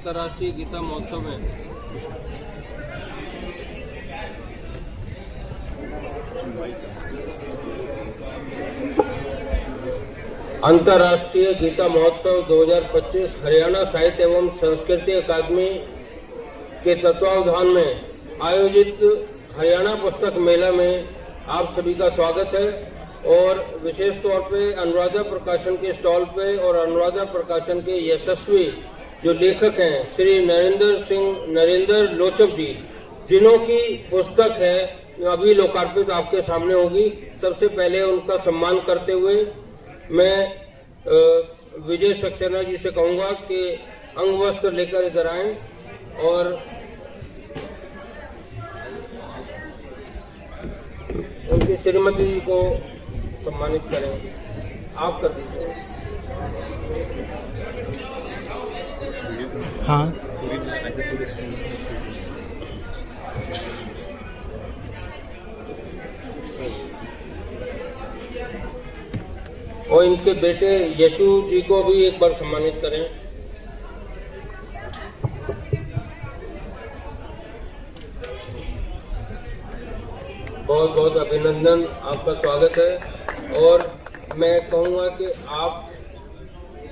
अंतर्राष्ट्रीय गीता महोत्सव में अंतर्राष्ट्रीय गीता महोत्सव 2025 हरियाणा साहित्य एवं संस्कृति अकादमी के तत्वावधान में आयोजित हरियाणा पुस्तक मेला में आप सभी का स्वागत है। और विशेष तौर पे अनुराधा प्रकाशन के स्टॉल पे और अनुराधा प्रकाशन के यशस्वी जो लेखक हैं श्री नरेंद्र लोचब जी, जिन्हों की पुस्तक है अभी लोकार्पित आपके सामने होगी। सबसे पहले उनका सम्मान करते हुए मैं विजय सक्सेना जी से कहूँगा कि अंग वस्त्र लेकर इधर आएं और उनकी श्रीमती जी को सम्मानित करें। आप कर दीजिए। हाँ, और इनके बेटे यशु जी को भी एक बार सम्मानित करें। बहुत बहुत अभिनंदन, आपका स्वागत है। और मैं कहूँगा कि आप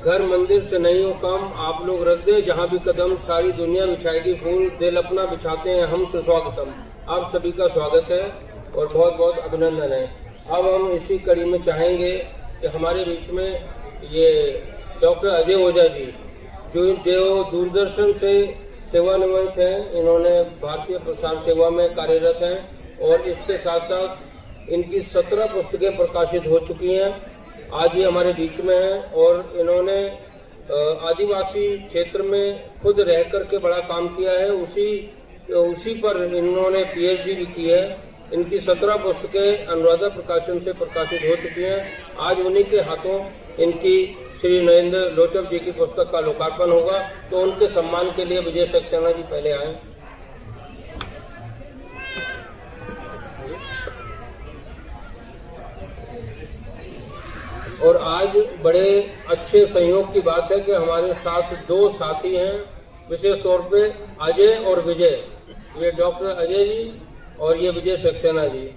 घर मंदिर से नहीं हो कम, आप लोग रख दें जहाँ भी कदम, सारी दुनिया बिछाएगी फूल, दिल अपना बिछाते हैं हम सुस्वागतम। आप सभी का स्वागत है और बहुत बहुत अभिनंदन है। अब हम इसी कड़ी में चाहेंगे कि हमारे बीच में ये डॉक्टर अजय ओझा जी, जो दूरदर्शन से सेवानिवृत्त हैं, इन्होंने भारतीय प्रसार सेवा में कार्यरत हैं और इसके साथ साथ इनकी 17 पुस्तकें प्रकाशित हो चुकी हैं। आज ये हमारे बीच में हैं और इन्होंने आदिवासी क्षेत्र में खुद रह कर के बड़ा काम किया है। उसी पर इन्होंने PhD भी की है। इनकी 17 पुस्तकें अनुराधा प्रकाशन से प्रकाशित हो चुकी हैं। आज उन्हीं के हाथों इनकी श्री नरेंद्र लोचब जी की पुस्तक का लोकार्पण होगा, तो उनके सम्मान के लिए विजय सक्सेना जी पहले आए। और आज बड़े अच्छे संयोग की बात है कि हमारे साथ 2 साथी हैं, विशेष तौर पे अजय और विजय। ये डॉक्टर अजय जी और ये विजय सक्सेना जी।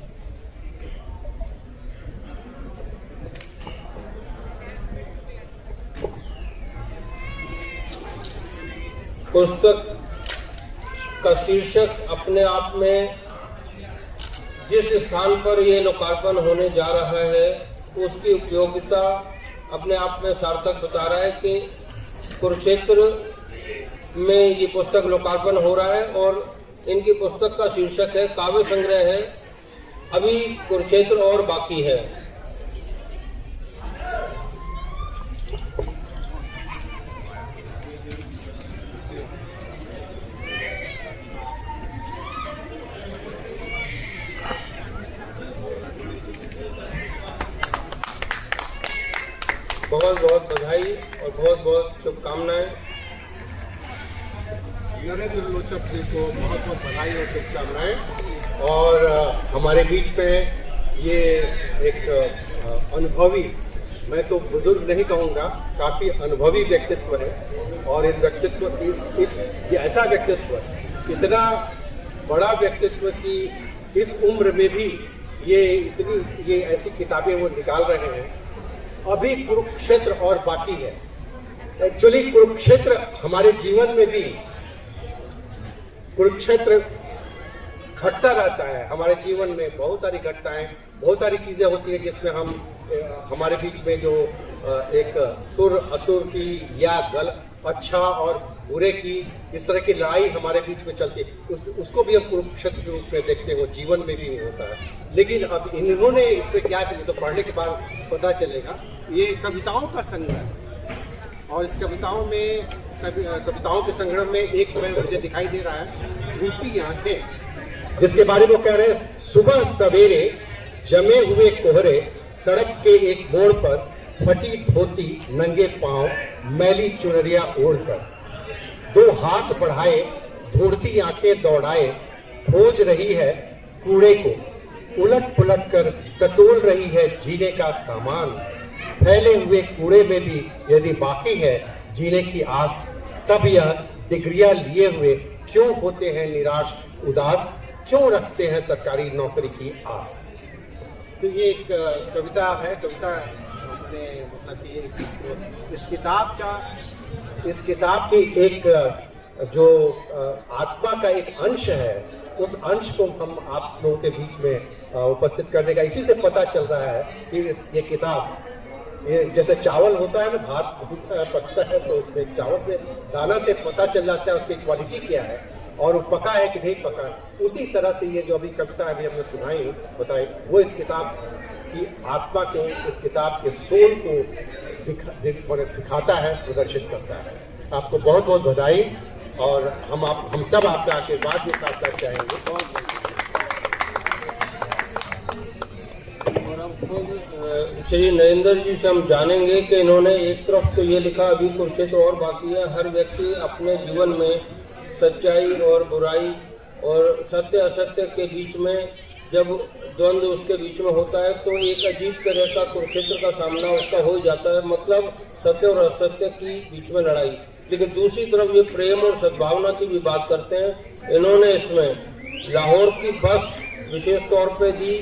पुस्तक का शीर्षक अपने आप में जिस स्थान पर ये लोकार्पण होने जा रहा है उसकी उपयोगिता अपने आप में सार्थक बता रहा है कि कुरुक्षेत्र में ये पुस्तक लोकार्पण हो रहा है और इनकी पुस्तक का शीर्षक है काव्य संग्रह है, अभी कुरुक्षेत्र और बाकी है। बहुत बहुत बधाई और बहुत बहुत शुभकामनाएं। नरेंद्र लोचब जी को बहुत बहुत बधाई और शुभकामनाएं। और हमारे बीच में ये एक अनुभवी, मैं तो बुजुर्ग नहीं कहूँगा, काफ़ी अनुभवी व्यक्तित्व है। और इस व्यक्तित्व ये ऐसा व्यक्तित्व, इतना बड़ा व्यक्तित्व कि इस उम्र में भी ये ऐसी किताबें वो निकाल रहे हैं। अभी कुरुक्षेत्र और बाकी है। एक्चुअली कुरुक्षेत्र हमारे जीवन में भी कुरुक्षेत्र घटता रहता है। हमारे जीवन में बहुत सारी घटनाएं, बहुत सारी चीज़ें होती हैं जिसमें हमारे बीच में जो एक सुर असुर की या अच्छा और बुरे की इस तरह की लड़ाई हमारे बीच में चलती है, उसको भी हम कुरुक्षेत्र के रूप में देखते हैं। वो जीवन में भी होता है। लेकिन अब इन्होंने इसमें क्या किया तो पढ़ने के बाद पता चलेगा। ये कविताओं का संग्रह, और इस कविताओं के संग्रह में एक मुझे दिखाई दे रहा है, रूठी आंखें, जिसके बारे में कह रहे हैं। सुबह सवेरे जमे हुए कोहरे, सड़क के एक मोड़ पर फटी धोती, नंगे पांव, मैली चुनरिया ओढ़कर, 2 हाथ बढ़ाए, ढूंढती आंखें दौड़ाए, खोज रही है कूड़े को, उलट पुलट कर टटोल रही है जीने का सामान। फैले हुए कूड़े में भी यदि बाकी है जीने की आस, तब यह डिग्रियां लिए हुए क्यों होते हैं निराश उदास, क्यों रखते हैं सरकारी नौकरी की आस। तो ये एक कविता है, कविता अपने मतलब कि इस किताब की एक जो आत्मा का एक अंश है, उस अंश को हम आप लोगों के बीच में उपस्थित करने का इसी से पता चल रहा है कि ये किताब, ये जैसे चावल होता है ना, भात पकता है तो उसमें चावल से दाना से पता चल जाता है उसकी क्वालिटी क्या है और वो पका है कि नहीं पका। उसी तरह से ये जो अभी कविता अभी हमने सुनाई बताई, वो इस किताब की आत्मा को, इस किताब के सोल को दिखाता है, प्रदर्शित करता है। आपको बहुत बहुत बधाई और हम सब आपका आशीर्वाद के साथ साथ चाहेंगे। और अब खुद श्री नरेंद्र जी से हम जानेंगे कि इन्होंने एक तरफ तो ये लिखा अभी कुरुक्षेत्र और बाकी है, हर व्यक्ति अपने जीवन में सच्चाई और बुराई और सत्य असत्य के बीच में जब द्वंद्व उसके बीच में होता है तो एक अजीब तरह का कुरुक्षेत्र का सामना उसका हो जाता है, मतलब सत्य और असत्य की बीच में लड़ाई। लेकिन दूसरी तरफ ये प्रेम और सद्भावना की भी बात करते हैं। इन्होंने इसमें लाहौर की बस विशेष तौर पे दी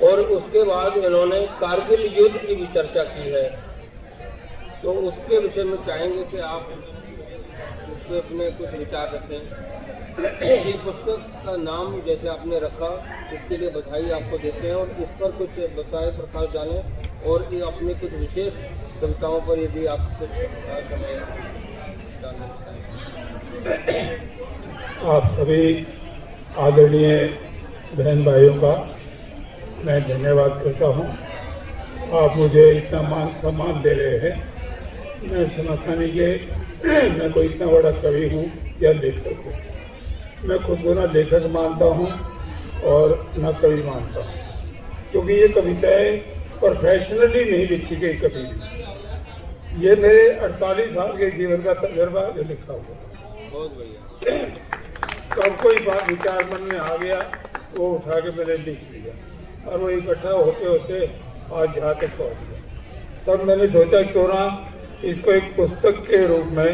और उसके बाद इन्होंने कारगिल युद्ध की भी चर्चा की है, तो उसके विषय में चाहेंगे कि आप उस पर अपने कुछ विचार रखें। ये पुस्तक का नाम जैसे आपने रखा, इसके लिए बधाई आपको देते हैं और इस पर कुछ बताएं, प्रकाश डालें और ये अपने कुछ विशेष कविताओं पर यदि आप कुछ समय डालना चाहें। आप सभी आदरणीय बहन भाइयों का मैं धन्यवाद करता हूँ। आप मुझे इतना मान सम्मान दे रहे हैं। मैं समझता नहीं कि मैं कोई इतना बड़ा कवि हूँ या लेखक हूँ। मैं खुद को ना लेखक मानता हूँ और ना कवि मानता हूँ, क्योंकि ये कविताएं प्रोफेशनली नहीं लिखी गई कभी भी। ये मेरे 48 साल के जीवन का तजर्बा जो लिखा हुआ। बहुत बढ़िया। कब कोई बात विचार मन में आ गया वो उठा के मैंने लिख लिया और वो इकट्ठा होते होते आज यहाँ तक पहुँच गया। तब मैंने सोचा क्यों ना इसको एक पुस्तक के रूप में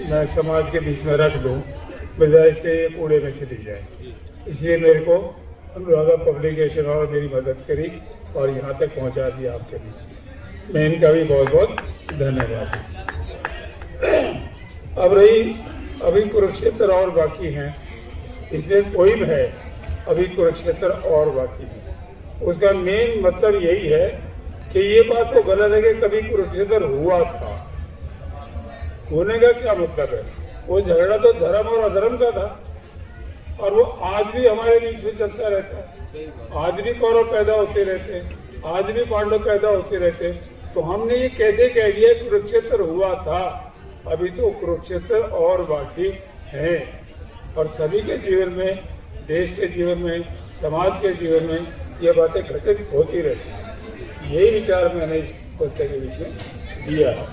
मैं समाज के बीच में रख दूँ, बजाय इसके ये कूड़े में चली जाए। इसलिए मेरे को अनुराधा पब्लिकेशन और मेरी मदद करी और यहाँ तक पहुँचा दिया आपके बीच। मैं इनका भी बहुत बहुत धन्यवाद। अब रही अभी कुरुक्षेत्र और बाकी हैं, इसमें पोइम है अभी कुरुक्षेत्र और बाकी है। उसका मेन मतलब यही है कि ये बात तो गलत है कि कभी कुरुक्षेत्र हुआ था। होने का क्या मतलब है? वो झगड़ा तो धर्म और अधर्म का था और वो आज भी हमारे बीच में चलता रहता है। आज भी कौरव पैदा होते रहते, आज भी पांडव पैदा होते रहते। तो हमने ये कैसे कह दिया कुरुक्षेत्र हुआ था? अभी तो कुरुक्षेत्र और बाकी है और सभी के जीवन में, देश के जीवन में, समाज के जीवन में ये बातें घटित होती रहती हैं। यही विचार मैंने इस पुस्तक के बीच में दिया है।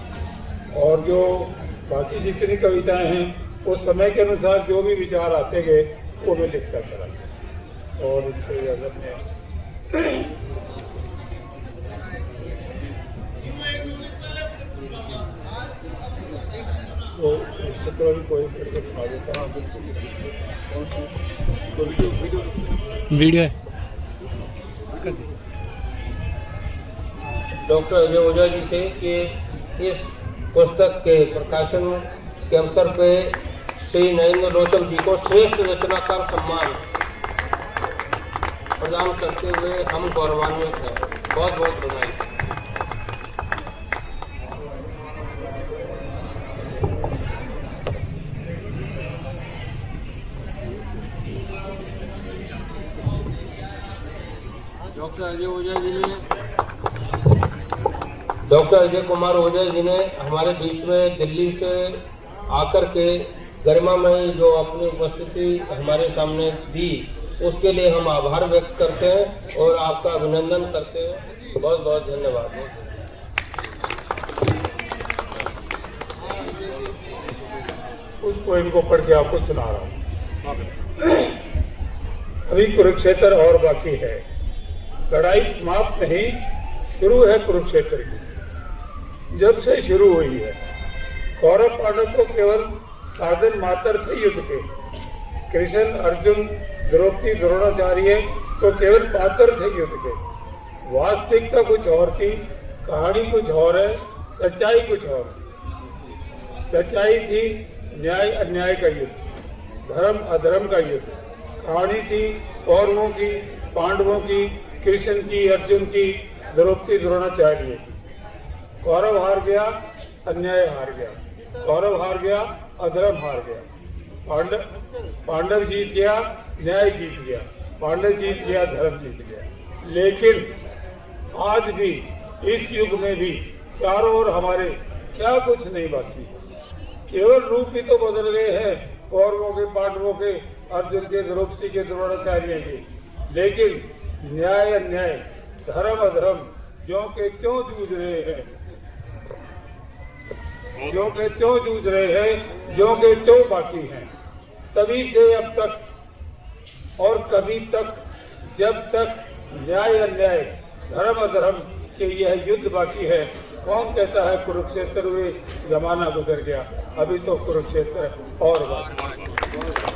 और जो बाकी जितनी कविताएं हैं वो समय के अनुसार जो भी विचार आते गए वो मैं लिखता चला गया। और इससे अगर मैं तो चित्र भी कोई करके दिखा देता हूँ। वीडियो है डॉक्टर अजय ओझा जी से कि इस पुस्तक के प्रकाशन के अवसर पे श्री नरेंद्र लोचन जी को श्रेष्ठ रचनाकार सम्मान प्रदान करते हुए हम गौरवान्वित हैं। बहुत बहुत बधाई। डॉक्टर अजय कुमार ओझा जी ने हमारे बीच में दिल्ली से आकर के गरिमामयी जो अपनी उपस्थिति हमारे सामने दी, उसके लिए हम आभार व्यक्त करते हैं और आपका अभिनंदन करते हैं। बहुत बहुत धन्यवाद। उस पोएम को पढ़ के आपको सुना रहा हूँ। अभी कुरुक्षेत्र और बाकी है, लड़ाई समाप्त नहीं, शुरू है कुरुक्षेत्र की। जब से शुरू हुई है, कौरव पांडव तो केवल साधन मात्र थे युद्ध के। कृष्ण, अर्जुन, द्रौपदी, द्रोणाचार्य तो केवल पात्र थे युद्ध के। वास्तविकता कुछ और थी, कहानी कुछ और है, सच्चाई कुछ और थी। सच्चाई थी न्याय अन्याय का युद्ध, धर्म अधर्म का युद्ध। कहानी थी कौरवों की, पांडवों की, कृष्ण की, अर्जुन की, द्रौपदी, द्रोणाचार्य की। कौरव हार गया, अन्याय हार गया। कौरव हार गया, अधर्म हार गया। पांडव जीत गया, न्याय जीत गया। पांडव जीत गया, धर्म जीत गया। लेकिन आज भी इस युग में भी चारों ओर हमारे क्या कुछ नहीं बाकी, केवल रूप भी तो बदल गए हैं, कौरवों के, पांडवों के, अर्जुन के, द्रौपदी के, द्रोणाचार्य के। लेकिन न्याय अन्याय, धर्म अधर्म ज्यों के त्यों जूझ रहे हैं, ज्यों के त्यों जूझ रहे हैं, ज्यों के त्यों बाकी हैं। तभी से अब तक और कभी तक, जब तक न्याय अन्याय, धर्म अधर्म के यह युद्ध बाकी है। कौन कहता है कुरुक्षेत्र में जमाना गुजर गया? अभी तो कुरुक्षेत्र और बाकी।